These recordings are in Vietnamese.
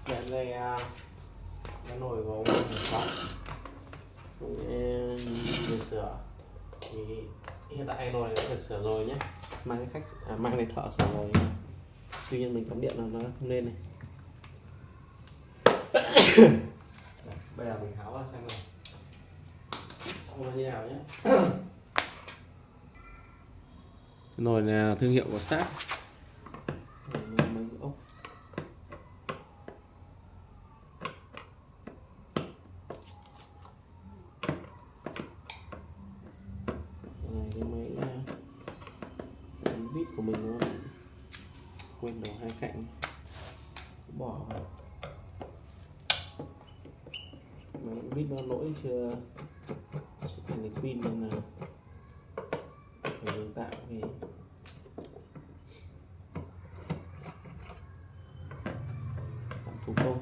Để đây cái nồi gốm sóng cũng để sửa thì hiện tại nồi đã được sửa rồi nhé, mang cái khách mang cái thợ sửa rồi, tuy nhiên mình cắm điện là nó không lên này. Bây giờ mình tháo ra xem này xong nó như nào nhé. Nồi là thương hiệu của Sharp. Cái máy vít của mình nó quên đầu hai cạnh, bỏ vào. Máy vít nó lỗi chưa xuất hiện được pin nên là phải dừng tạo cái làm thủ công.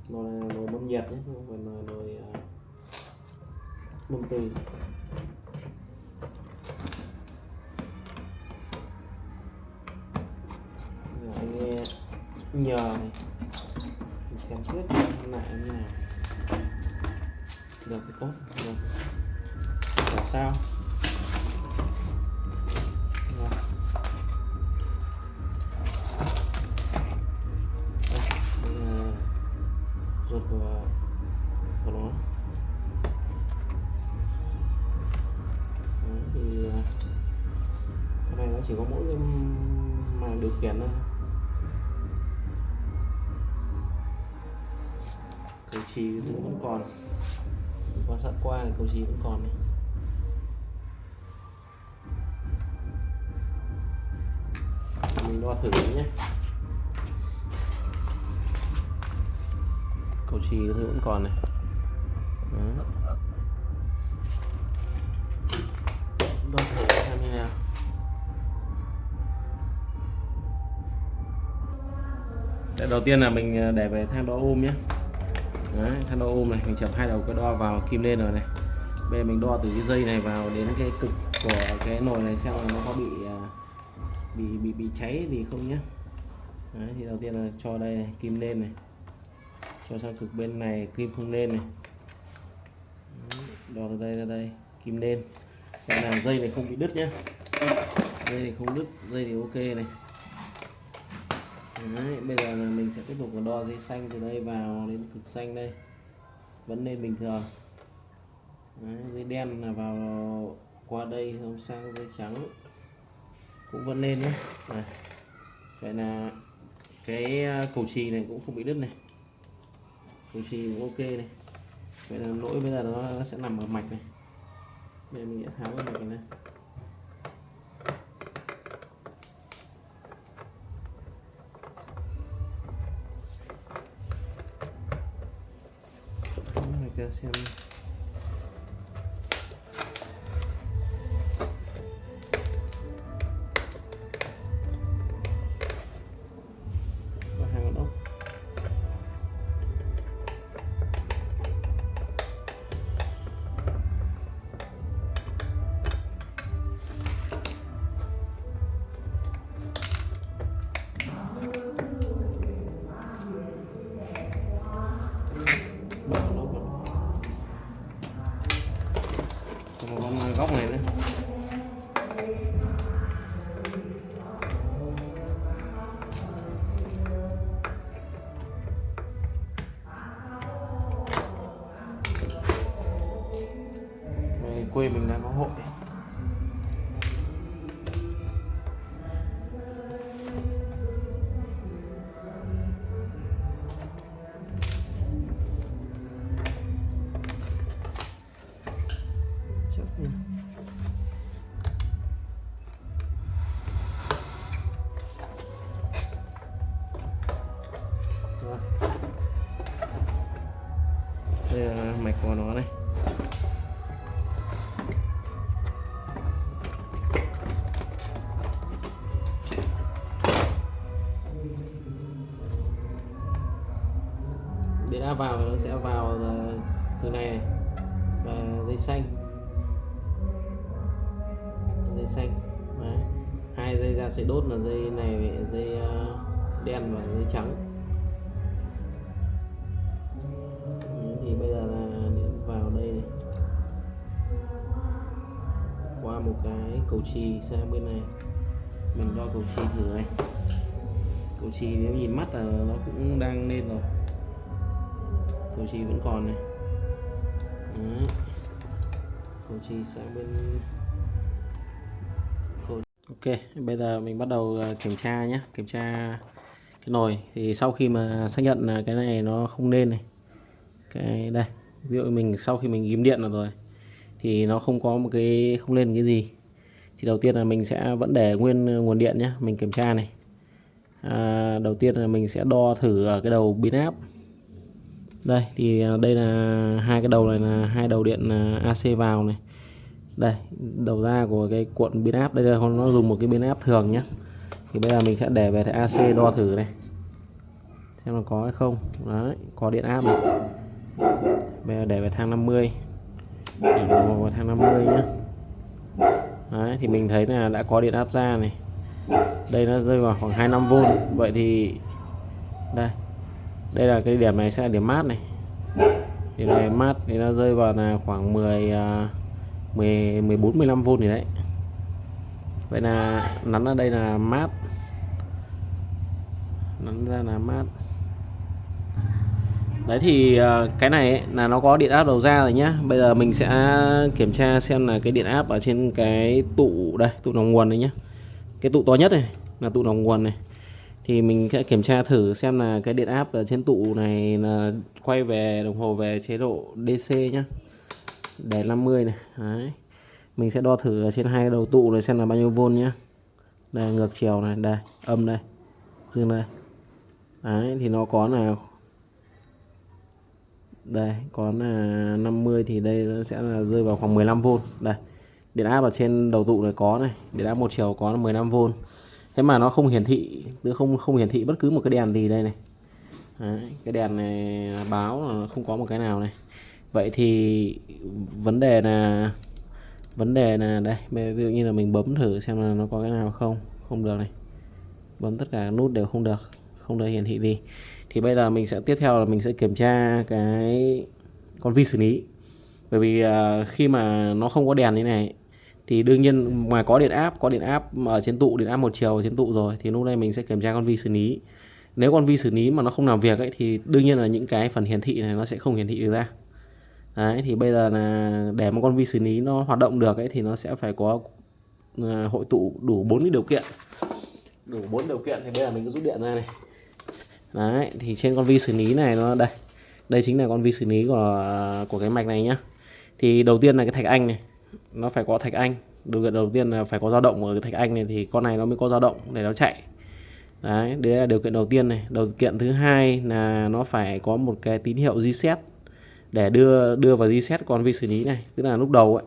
Nồi này là nồi mâm nhiệt nhé, không phải là nồi mâm từ. Anh nghe nhờ này, mình xem trước lại như nào được thì tốt, được là sao. Ruột của nó. Đấy, thì cái này nó chỉ có mỗi cái màng điều khiển thôi. Cầu chì thì vẫn còn, quan sát qua thì cầu chì vẫn còn này. Mình đo thử nhé. Cầu chì thì vẫn còn này. Đó. Đo thử xem như nào. Đầu tiên là mình để về thang đo ohm nhé. Đấy, thang đo ohm này mình chập hai đầu cái đo vào kim lên rồi này. Bây giờ mình đo từ cái dây này vào đến cái cực của cái nồi này xem là nó có bị cháy gì không nhé. Đấy, thì đầu tiên là cho đây này, kim lên này, cho sang cực bên này kim không lên này. Đấy, đo từ đây ra đây kim lên, vậy là dây này không bị đứt nhé, dây này không đứt, dây thì ok này. Đấy, bây giờ là mình sẽ tiếp tục đo dây xanh từ đây vào đến cực xanh đây vẫn lên bình thường. Đấy, dây đen là vào qua đây không sang dây trắng cũng vẫn lên nhé. Này, vậy là cái cầu chì này cũng không bị đứt này, cầu chì cũng ok này. Vậy là lỗi bây giờ nó sẽ nằm ở mạch này. Đây mình sẽ tháo cái mạch này. Xem có hai con ốc. Con góc này nữa. Quê mình đang có hội. Đây là mạch của nó này. Để đã vào nó sẽ vào từ này và dây xanh. Đấy. Hai dây ra sẽ đốt là dây này, dây đen và giấy trắng. Thì bây giờ là điện vào đây này, qua một cái cầu chì sang bên này, mình đo cầu chì thử này. Cầu chì nếu nhìn mắt là nó cũng đang lên rồi, cầu chì vẫn còn này. Đấy. Cầu chì sang bên cầu... Ok, bây giờ mình bắt đầu kiểm tra nhé, kiểm tra cái nồi. Thì sau khi mà xác nhận là cái này nó không lên này, cái đây, ví dụ mình sau khi mình ghim điện rồi thì nó không có một cái, không lên cái gì, thì đầu tiên là mình sẽ vẫn để nguyên nguồn điện nhé. Mình kiểm tra này, đầu tiên là mình sẽ đo thử ở cái đầu pin áp. Đây thì đây là hai cái đầu này là hai đầu điện AC vào này. Đây đầu ra của cái cuộn pin áp, đây là nó dùng một cái pin áp thường nhé. Thì bây giờ mình sẽ để về cái AC đo thử này, xem nó có hay không. Đấy, có điện áp này. Bây giờ để về thang 50, để vào thang 50 nhé. Đấy thì mình thấy là đã có điện áp ra này. Đây nó rơi vào khoảng 25V. Vậy thì đây là cái điểm này sẽ là điểm mát này. Điểm này mát thì nó rơi vào là khoảng 14-15V thì đấy. Vậy là nắn ở đây là mát, nắn ra là mát. Đấy thì cái này ấy, là nó có điện áp đầu ra rồi nhá. Bây giờ mình sẽ kiểm tra xem là cái điện áp ở trên cái tụ đây, tụ đầu nguồn này nhá. Cái tụ to nhất này là tụ đầu nguồn này. Thì mình sẽ kiểm tra thử xem là cái điện áp ở trên tụ này là quay về đồng hồ về chế độ DC nhá. Để 50 này. Đấy. Mình sẽ đo thử ở trên hai đầu tụ này xem là bao nhiêu vôn nhá. Đây ngược chiều này, đây, âm đây, dương đây. Đấy thì nó có là đây, có là 50 thì đây nó sẽ là rơi vào khoảng 15V. Đây. Điện áp ở trên đầu tụ này có này, điện áp một chiều có là 15V. Thế mà nó không hiển thị, không hiển thị bất cứ một cái đèn gì đây này. Đấy, cái đèn này báo là không có một cái nào này. Vậy thì vấn đề là đây, ví dụ như là mình bấm thử xem là nó có cái nào không. Không được này. Bấm tất cả nút đều không được hiển thị gì. Thì bây giờ mình sẽ tiếp theo là mình sẽ kiểm tra cái con vi xử lý. Bởi vì khi mà nó không có đèn như này thì đương nhiên ngoài có điện áp ở trên tụ, điện áp một chiều ở trên tụ rồi, thì lúc này mình sẽ kiểm tra con vi xử lý. Nếu con vi xử lý mà nó không làm việc ấy thì đương nhiên là những cái phần hiển thị này nó sẽ không hiển thị được ra. Đấy thì bây giờ là để một con vi xử lý nó hoạt động được ấy thì nó sẽ phải có hội tụ đủ 4 điều kiện. Đủ 4 điều kiện thì bây giờ mình cứ rút điện ra này. Đấy thì trên con vi xử lý này nó đây chính là con vi xử lý của cái mạch này nhá. Thì đầu tiên là cái thạch anh này, nó phải có thạch anh. Điều kiện đầu tiên là phải có dao động ở cái thạch anh này thì con này nó mới có dao động để nó chạy. Đấy là điều kiện đầu tiên này. Điều kiện thứ hai là nó phải có một cái tín hiệu reset để đưa vào reset con vi xử lý này. Tức là lúc đầu ấy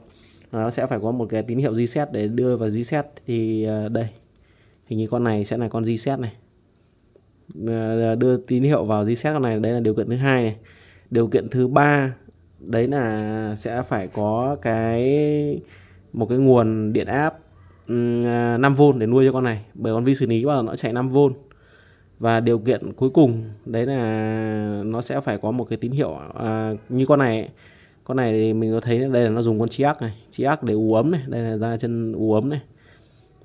nó sẽ phải có một cái tín hiệu reset để đưa vào reset. Thì đây hình như con này sẽ là con reset này, đưa tín hiệu vào reset con này. Đấy là điều kiện thứ hai này. Điều kiện thứ ba đấy là sẽ phải có một cái nguồn điện áp 5V để nuôi cho con này, bởi con vi xử lý bao giờ nó chạy 5V. Và điều kiện cuối cùng đấy là nó sẽ phải có một cái tín hiệu như con này thì mình có thấy đây là nó dùng con chi ắc này, chi ắc để ù ấm này, đây là ra chân ù ấm này,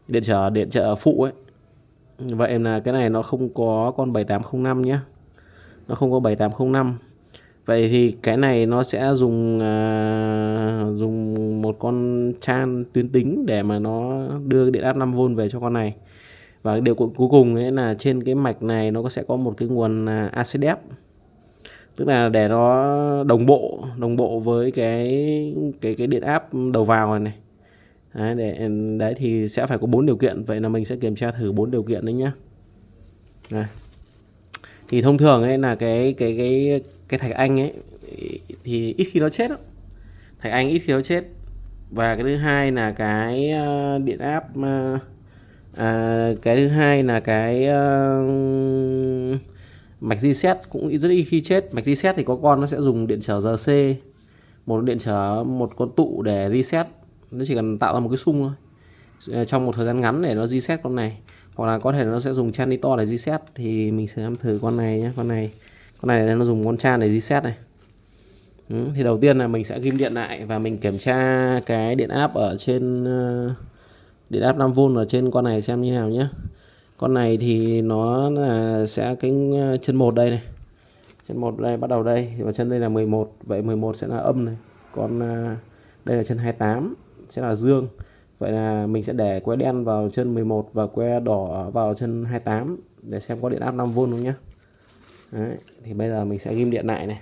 điện trở phụ ấy. Vậy là cái này nó không có con 7805 nhé, nó không có 7805. Vậy thì cái này nó sẽ dùng một con chan tuyến tính để mà nó đưa điện áp 5V về cho con này. Và điều cuối cùng ấy là trên cái mạch này nó sẽ có một cái nguồn ACDF, tức là để nó đồng bộ với cái điện áp đầu vào này. Đấy thì sẽ phải có 4 điều kiện. Vậy là mình sẽ kiểm tra thử 4 điều kiện đấy nhá. Đây. Thì thông thường ấy là cái thạch anh ấy thì ít khi nó chết đó. Thạch anh ít khi nó chết. Và cái thứ hai là cái điện áp cái thứ hai là cái mạch reset cũng rất ít khi chết. Mạch reset thì có con nó sẽ dùng điện trở RC, một con tụ để reset. Nó chỉ cần tạo ra một cái xung thôi trong một thời gian ngắn để nó reset con này. hoặc là có thể nó sẽ dùng chan đi to để reset. Thì mình sẽ thử con này nhé. Con này nó dùng con chan để reset này. Thì đầu tiên là mình sẽ ghim điện lại và mình kiểm tra cái điện áp ở trên điện áp 5V ở trên con này xem như nào nhé. Con này thì nó là sẽ cái chân 1 đây này. Chân 1 đây bắt đầu đây và chân đây là 11. Vậy 11 sẽ là âm này. Còn đây là chân 28 sẽ là dương. Vậy là mình sẽ để que đen vào chân 11 và que đỏ vào chân 28 để xem có điện áp 5V không nhé. Đấy, thì bây giờ mình sẽ ghim điện lại này.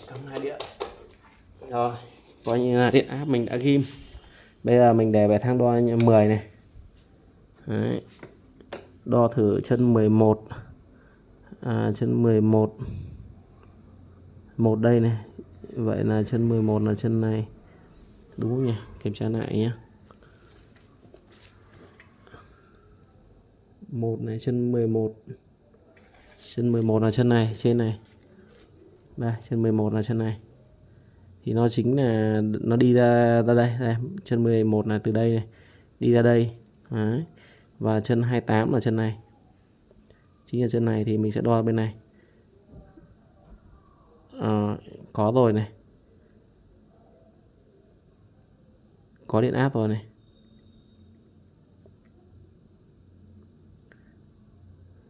Cắm 2 điện. Rồi, coi như là điện áp mình đã ghim. Bây giờ mình để về thang đo 10 này. Đấy. Đo thử chân 11. Chân 11. Một đây này. Vậy là chân 11 là chân này. Đúng không nhỉ? Kiểm tra lại nhé. 1 này, chân 11. Chân 11 là chân này, trên này. Đây, chân 11 là chân này. Thì nó chính là nó đi ra đây, chân 11 là từ đây này, đi ra đây. Đấy. Và chân 28 là chân này. Chính là chân này thì mình sẽ đo bên này. Có rồi này. Có điện áp rồi này.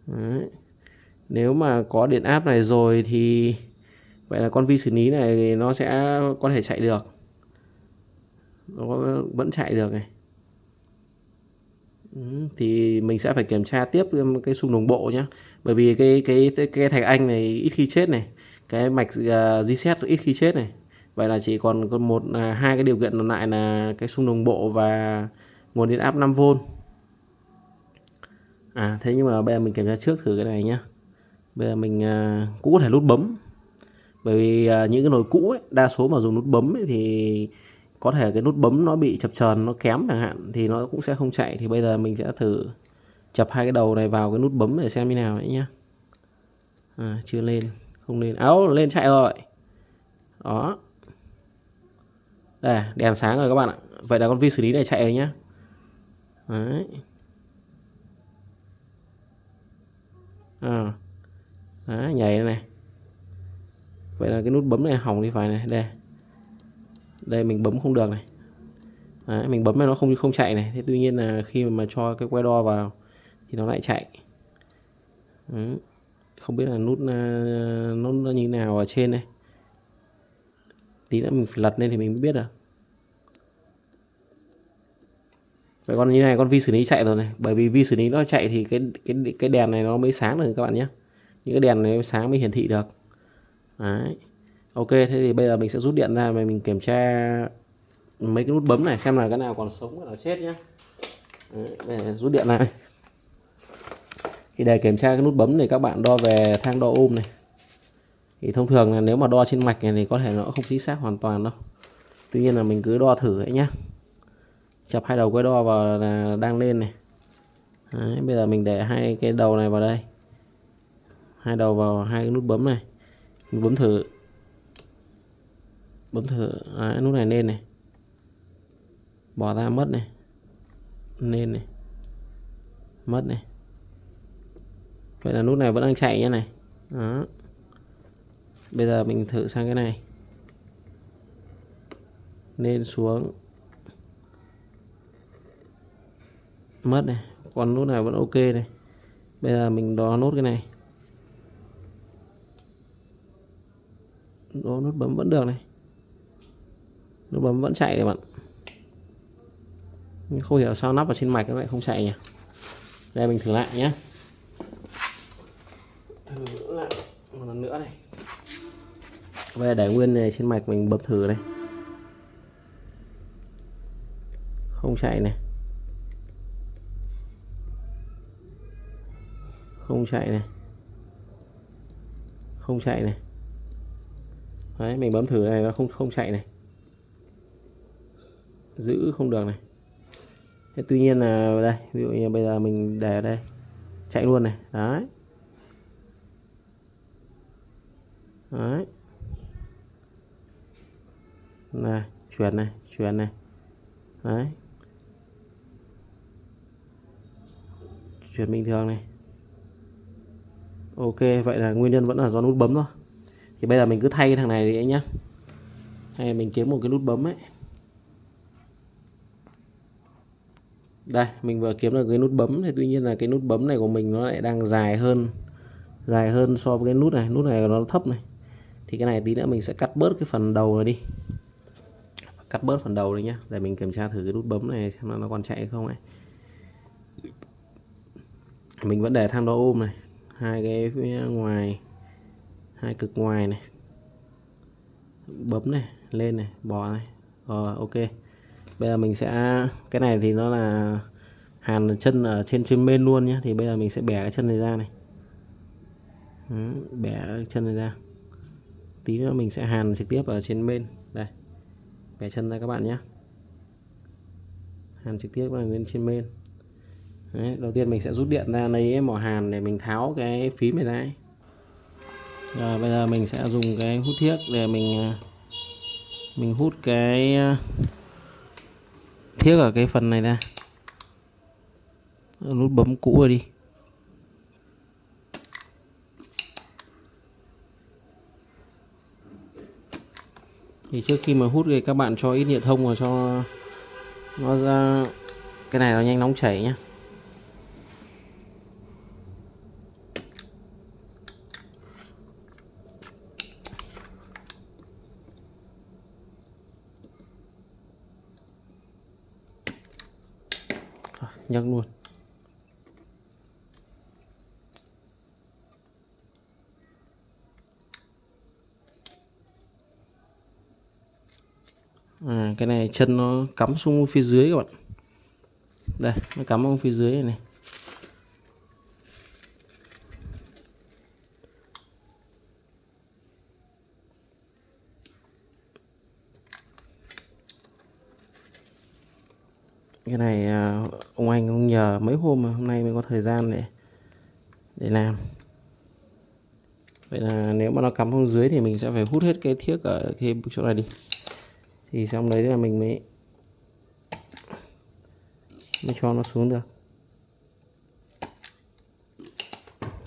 Đấy. Nếu mà có điện áp này rồi thì vậy là con vi xử lý này nó sẽ có thể chạy được. Nó vẫn chạy được này. Thì mình sẽ phải kiểm tra tiếp cái xung đồng bộ nhé. Bởi vì cái thạch anh này ít khi chết này. Cái mạch reset ít khi chết này. Vậy là chỉ còn hai cái điều kiện còn lại là cái xung đồng bộ và nguồn điện áp 5V. Thế nhưng mà bây giờ mình kiểm tra trước thử cái này nhé. Bây giờ mình cũng có thể nút bấm. Bởi vì những cái nồi cũ ấy, đa số mà dùng nút bấm ấy, thì có thể cái nút bấm nó bị chập chờn, nó kém chẳng hạn, thì nó cũng sẽ không chạy. Thì bây giờ mình sẽ thử chập hai cái đầu này vào cái nút bấm để xem như nào đấy nhá. Chưa lên, không lên. Lên chạy rồi. Đó. Đây, đèn sáng rồi các bạn ạ. Vậy là con vi xử lý này chạy rồi nhá. Đấy. Đấy, nhảy này. Vậy là cái nút bấm này hỏng thì phải này. Đây mình bấm không được này. Đấy, mình bấm mà nó không chạy này. Thế tuy nhiên là khi mà cho cái que đo vào thì nó lại chạy. Đấy. Không biết là nút nó như nào ở trên đây. Tí nữa mình phải lật lên thì mình mới biết được. Vậy con như này con vi xử lý chạy rồi này. Bởi vì vi xử lý nó chạy thì cái đèn này nó mới sáng được các bạn nhé. Những cái đèn này sáng mới hiển thị được. Đấy. Ok, thế thì bây giờ mình sẽ rút điện ra và mình kiểm tra mấy cái nút bấm này xem là cái nào còn sống, cái nào chết nhá. Đấy, để rút điện lại. Thì để kiểm tra cái nút bấm này các bạn đo về thang đo ohm này. Thì thông thường là nếu mà đo trên mạch này thì có thể nó không chính xác hoàn toàn đâu. Tuy nhiên là mình cứ đo thử ấy nhá. Chập hai đầu que đo vào là đang lên này. Đấy, bây giờ mình để hai cái đầu này vào đây. Hai đầu vào hai cái nút bấm này. Mình bấm thử. Đấy, nút này lên này. Bỏ ra mất này. Lên này. Mất này. Vậy là nút này vẫn đang chạy nhá này. Đó. Bây giờ mình thử sang cái này. Lên xuống. Mất này. Còn nút này vẫn ok này. Bây giờ mình đo nốt cái này. Đo nút bấm vẫn được này. Nút bấm vẫn chạy này bạn. Nhưng không hiểu sao nắp ở trên mạch nó lại không chạy nhỉ. Đây mình thử lại nhé. Thử lại một lần nữa này. Bây giờ để nguyên này trên mạch mình bấm thử đây. Không chạy này. Không chạy này. Không chạy này. Đấy, mình bấm thử này nó không chạy này. Giữ không được này. Thế tuy nhiên là đây, ví dụ như bây giờ mình để ở đây chạy luôn này. Đấy. Đấy. Này, chuyển này. Đấy. chuyển bình thường này. Ok, vậy là nguyên nhân vẫn là do nút bấm thôi. Thì bây giờ mình cứ thay cái thằng này đi anh nhá. Hay mình kiếm một cái nút bấm ấy. Đây, mình vừa kiếm được cái nút bấm thì tuy nhiên là cái nút bấm này của mình nó lại đang dài hơn so với cái nút này nó thấp này. Thì cái này tí nữa mình sẽ cắt bớt cái phần đầu này đi. Cắt bớt phần đầu đi nhá, để mình kiểm tra thử cái nút bấm này xem nó còn chạy hay không ấy. Mình vẫn để thang đo ôm này, hai cái phía ngoài, hai cực ngoài này, bấm này, lên này, bò này. Rồi ok. Bây giờ mình sẽ, cái này thì nó là hàn chân ở trên main luôn nhé. Thì bây giờ mình sẽ bẻ cái chân này ra này. Bẻ cái chân này ra. Tí nữa mình sẽ hàn trực tiếp ở trên main. Đây, bẻ chân ra các bạn nhé. Hàn trực tiếp lên trên main. Đấy, đầu tiên mình sẽ rút điện ra lấy mỏ hàn để mình tháo cái phím này ra ấy. Rồi bây giờ mình sẽ dùng cái hút thiếc để mình hút cái thiếc ở cái phần này ra. Nút bấm cũ rồi đi. Thì trước khi mà hút thì các bạn cho ít nhiệt thông vào cho nó ra, cái này nó nhanh nóng chảy nhá. Nhấc luôn. Cái này chân nó cắm xuống phía dưới các bạn. Đây, nó cắm xuống phía dưới này. Cái này ông anh cũng nhờ mấy hôm mà hôm nay mới có thời gian để làm. Vậy là nếu mà nó cắm xuống dưới thì mình sẽ phải hút hết cái thiếc ở cái chỗ này đi. Thì xong đấy là mình mới cho nó xuống được.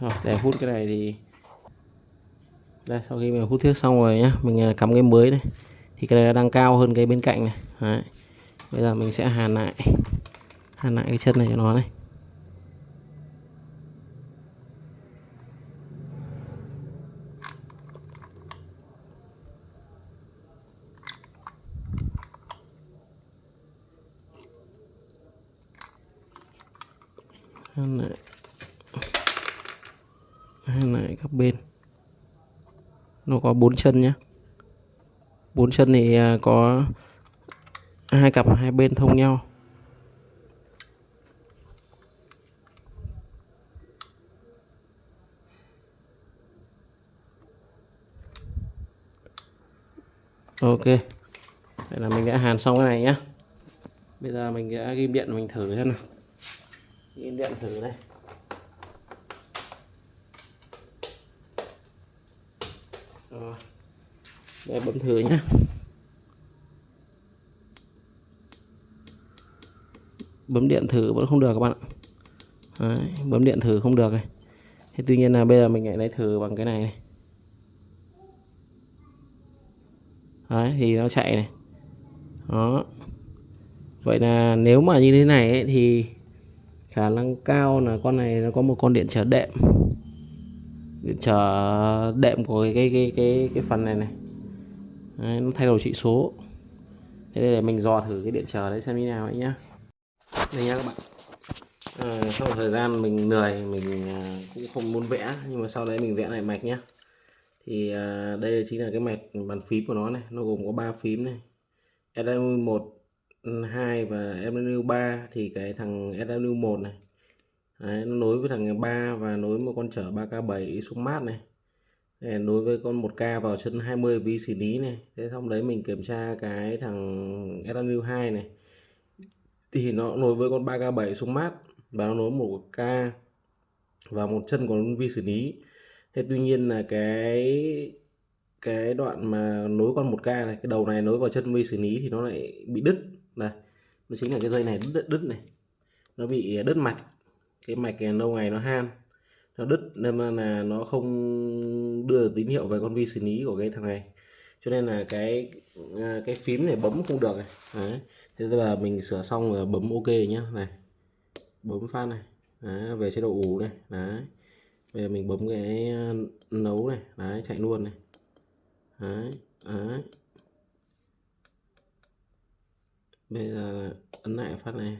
Rồi, để hút cái này thì đây, sau khi mình hút thiếc xong rồi nhá, mình cắm cái mới này. Thì cái này đang cao hơn cái bên cạnh này. Đấy. Bây giờ mình sẽ hàn lại cái chân này cho nó này. Hàn lại các bên. Nó có 4 chân nhá. 4 chân thì có hai cặp ở hai bên thông nhau. Ok. Đây là mình đã hàn xong cái này nhá. Bây giờ mình sẽ ghim điện mình thử xem nào. Ghim điện thử đây. Rồi. Đây, bấm thử nhá. Bấm điện thử vẫn không được các bạn ạ. Đấy, bấm điện thử không được này. Thế tuy nhiên là bây giờ mình lại lấy thử bằng cái này này. Đấy, thì nó chạy này. Đó. Vậy là nếu mà như thế này ấy, thì khả năng cao là con này nó có một con điện trở đệm. Điện trở đệm của cái phần này này. Đấy, nó thay đổi trị số. Thế để mình dò thử cái điện trở đấy xem như nào ấy nhá. Đây nhá các bạn. Sau một thời gian mình lười, mình cũng không muốn vẽ, nhưng mà sau đấy mình vẽ lại mạch nhá. Thì đây chính là cái mạch bàn phím của nó này, nó gồm có 3 phím này, SW1, 2 và SW3. Thì cái thằng SW1 này đấy, nó nối với thằng 3 và nối một con chở 3K7 xuống mát này. Để nối với con 1K vào chân 20 vi xử lý này. Thế xong đấy mình kiểm tra cái thằng SW2 này thì nó nối với con 3K7 xuống mát và nó nối 1K và một chân của vi xử lý. Thế tuy nhiên là cái đoạn mà nối con 1K này, cái đầu này nối vào chân vi xử lý thì nó lại bị đứt. Đây, nó chính là cái dây này đứt này, nó bị đứt mạch. cái mạch này lâu ngày nó han, nó đứt, nên là nó không đưa được tín hiệu về con vi xử lý của cái thằng này, cho nên là cái phím này bấm không được này. Đấy. Thế là mình sửa xong rồi bấm ok nhá. Này, bấm phát này. Đấy, về chế độ ủ này. Đấy. Bây giờ mình bấm cái nấu này. Đấy, chạy luôn này. Đấy. Đấy. Bây giờ ấn lại phát này,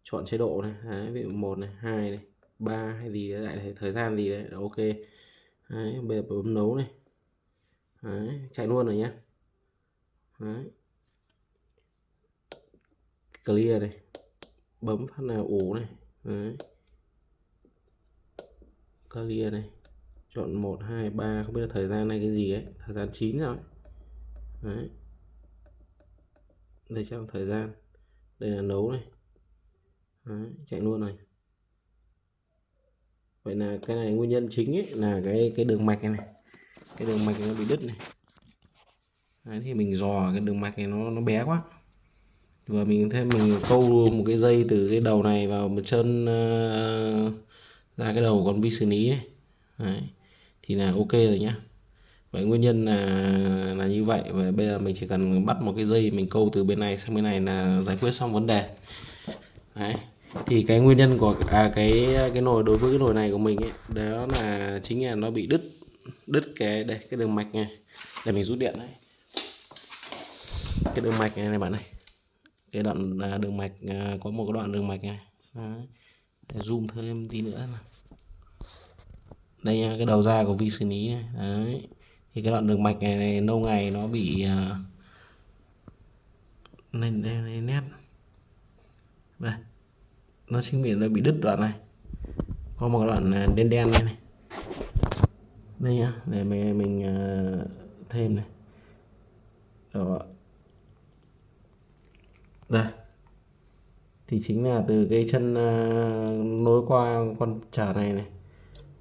chọn chế độ này. Đấy, ví dụ 1 này, 2 này, 3 hay gì đấy, lại thời gian gì đấy, ok. Đấy, bây giờ bấm nấu này. Đấy, chạy luôn rồi nhá. Đấy. Clear này, bấm phát nào ủ này. Đấy. Clear này, chọn 1 2 3, không biết là thời gian này cái gì ấy, thời gian 9 rồi. Đấy. Đây chắc là thời gian, đây là nấu này. Đấy, chạy luôn này. Vậy là cái này nguyên nhân chính ấy là cái đường mạch này, cái đường mạch này nó bị đứt này. Đấy, thì mình dò cái đường mạch này nó bé quá, và mình thêm mình câu một cái dây từ cái đầu này vào một chân ra cái đầu con vi xử lý này. Đấy, thì là ok rồi nhá. Vậy nguyên nhân là như vậy, và bây giờ mình chỉ cần bắt một cái dây mình câu từ bên này sang bên này là giải quyết xong vấn đề. Đấy. Thì cái nguyên nhân của cái nồi, đối với cái nồi này của mình ấy, đó là chính là nó bị đứt cái đây, cái đường mạch này. Để mình rút điện đấy. Cái đường mạch này bạn này, cái đoạn đường mạch, có một cái đoạn đường mạch này. Đấy. Để zoom thêm tí nữa nào. Đây nha, cái đầu ra của vi xử lý này. Đấy. Thì cái đoạn đường mạch này lâu ngày nó bị lên đây nét đây, nó sinh miệng nó bị đứt đoạn này, có một đoạn đen đen này, này. Đây nhá, để mình thêm này. Đó. Đây thì chính là từ cái chân nối qua con chở này,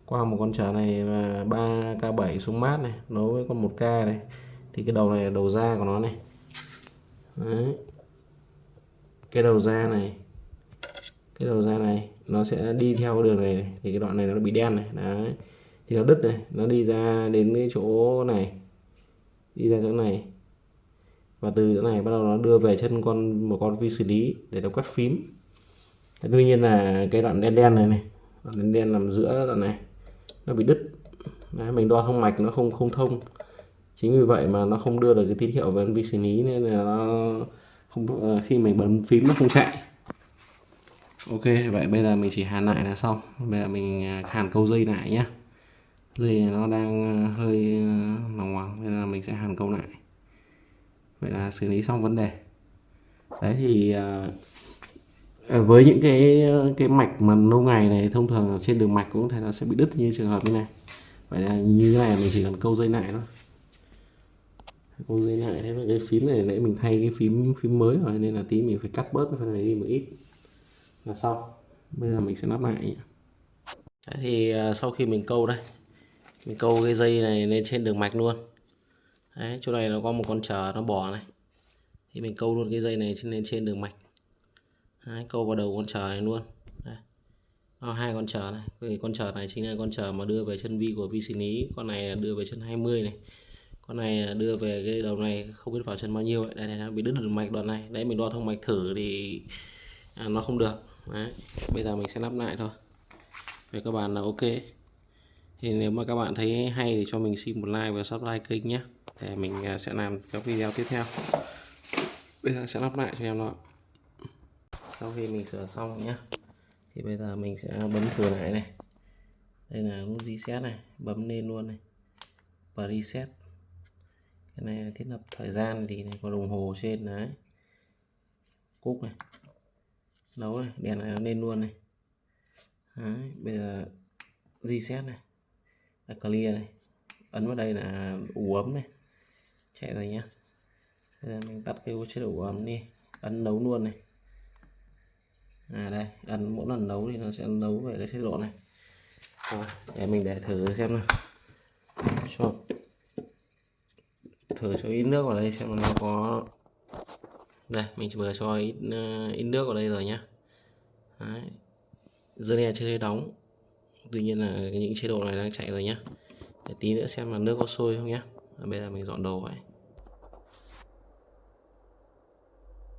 qua một con chở này và 3K7 xuống mát này, nối với con 1K này, thì cái đầu này là đầu ra của nó này. Đấy. Cái đầu ra này nó sẽ đi theo cái đường này, thì cái đoạn này nó bị đen này. Đấy. Thì nó đứt này, nó đi ra đến cái chỗ này, đi ra chỗ này, và từ chỗ này bắt đầu nó đưa về chân một con vi xử lý để nó quét phím. Tuy nhiên là cái đoạn đen đen này, đoạn đen đen nằm giữa đoạn này nó bị đứt. Đấy, mình đo thông mạch nó không thông, chính vì vậy mà nó không đưa được cái tín hiệu về vi xử lý, nên là nó không, khi mình bấm phím nó không chạy. Ok, vậy bây giờ mình chỉ hàn lại là xong. Bây giờ mình hàn câu dây lại nhé. Dây nó đang hơi lòng ngoằng nên là mình sẽ hàn câu lại. Vậy là xử lý xong vấn đề. Đấy thì với những cái mạch mà lâu ngày này, thông thường trên đường mạch cũng thể nó sẽ bị đứt như trường hợp như này. Vậy là như thế này mình chỉ cần câu dây lại thôi. Câu dây lại, thế mà cái phím này nãy mình thay cái phím mới rồi, nên là tí mình phải cắt bớt cái phần này đi một ít là xong. Bây giờ mình sẽ lắp lại nhé. Đấy thì sau khi mình câu đây, mình câu cái dây này lên trên đường mạch luôn. Đấy, chỗ này nó có một con chờ nó bỏ này, thì mình câu luôn cái dây này lên trên đường mạch. Đấy, câu vào đầu con chờ này luôn. Đây. Hai con chờ này, cái con chờ này chính là con chờ mà đưa về chân vi của vi xử lý, con này đưa về chân 20 này, con này đưa về cái đầu này không biết vào chân bao nhiêu ấy. Đây này, nó bị đứt đường mạch đoạn này. Đấy, mình đo thông mạch thử thì nó không được. Đấy, bây giờ mình sẽ lắp lại thôi. Về các bạn là ok. Thì nếu mà các bạn thấy hay thì cho mình xin một like và subscribe kênh nhé, để mình sẽ làm các video tiếp theo. Bây giờ sẽ lắp lại cho em nó. Sau khi mình sửa xong nhé, thì bây giờ mình sẽ bấm thử lại này. Đây là nút reset này, bấm lên luôn này, và reset. Cái này là thiết lập thời gian, thì này có đồng hồ trên đấy, cúc này, nấu này, đèn này nó lên luôn này. Đấy, bây giờ reset này, là clear này, ấn vào đây là ủ ấm này, chạy rồi nhá. Bây giờ mình tắt cái chế độ ủ ấm đi, ấn nấu luôn này. Đây, ấn mỗi lần nấu thì nó sẽ nấu về cái chế độ này. Để mình để thử xem nào, thử cho ít nước vào đây xem nó có. Đây, mình vừa cho ít nước vào đây rồi nhá. Đấy. Zone chưa thấy đóng, tuy nhiên là những chế độ này đang chạy rồi nhá. Để tí nữa xem là nước có sôi không nhá. Bây giờ mình dọn đồ vậy.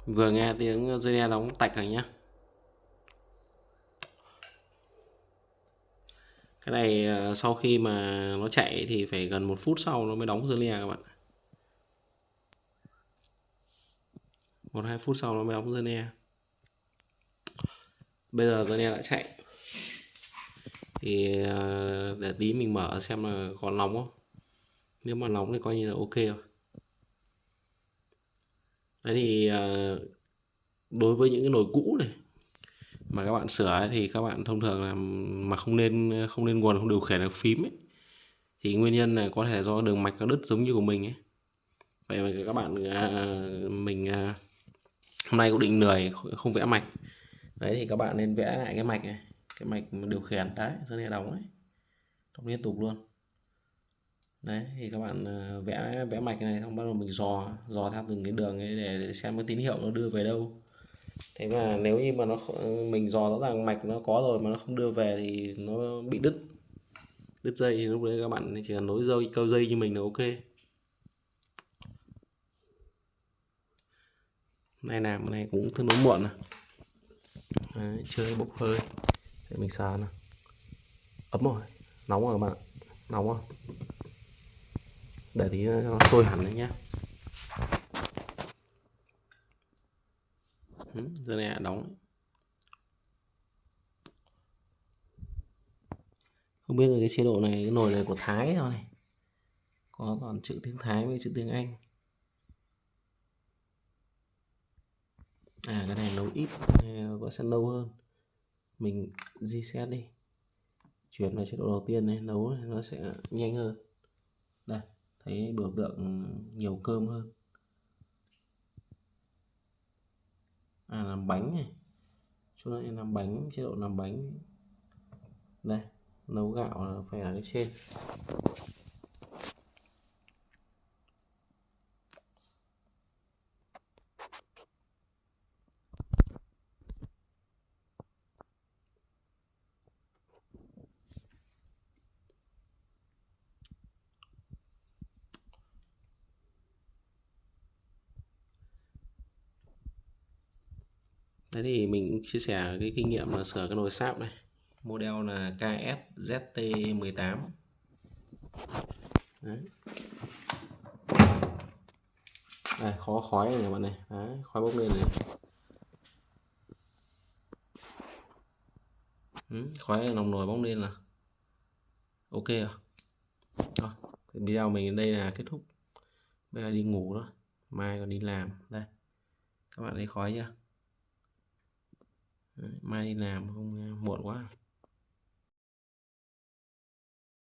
Vừa nghe tiếng Zone đóng tạch rồi nhá. Cái này sau khi mà nó chạy thì phải gần 1 phút sau nó mới đóng Zone các bạn. 1-2 phút sau nó mới đóng Zone. Bây giờ Zone đã chạy. Thì để tí mình mở xem là còn nóng không. Nếu mà nóng thì coi như là ok rồi. Đấy thì đối với những cái nồi cũ này mà các bạn sửa thì các bạn thông thường là mà không nên nguồn không điều khiển được phím ấy, thì nguyên nhân là có thể do đường mạch nó đứt giống như của mình ấy. Vậy mà các bạn mình hôm nay cũng định lười không vẽ mạch. Đấy thì các bạn nên vẽ lại cái mạch này, cái mạch điều khiển đấy, Zone này đóng đấy, đóng liên tục luôn. Đấy thì các bạn vẽ mạch này, xong bắt đầu mình dò theo từng cái đường ấy để xem cái tín hiệu nó đưa về đâu. Thế mà nếu như mà mình dò rõ ràng mạch nó có rồi mà nó không đưa về thì nó bị đứt dây, thì lúc đấy các bạn chỉ cần nối dây câu dây như mình là ok. Nay làm cái này cũng tương đối muộn rồi. Đấy, chơi bốc hơi để mình sờ nào. Ấm rồi, nóng rồi các bạn, nóng rồi. Để tí nó sôi hẳn đấy nhá. Giờ này đóng. Không biết là cái chế độ này, cái nồi này của Thái thôi này, có toàn chữ tiếng Thái với chữ tiếng Anh. Cái này nấu ít, có sẽ lâu hơn. Mình reset đi, chuyển vào chế độ đầu tiên này, nấu này, nó sẽ nhanh hơn. Đây, thấy biểu tượng nhiều cơm hơn. Làm bánh này, chỗ này làm bánh, chế độ làm bánh. Đây, nấu gạo là phải là cái trên. Thế thì mình cũng chia sẻ cái kinh nghiệm là sửa cái nồi sáp này, model là KFZT18. Đấy. Đây, có khói này các bạn này. Đấy, khói bốc lên này. Khói nòng nồi bốc lên là ok rồi. Rồi, video mình đến đây là kết thúc. Bây giờ đi ngủ đó, mai còn đi làm. Đây, các bạn thấy khói chưa? Đấy, mai đi làm không muộn quá.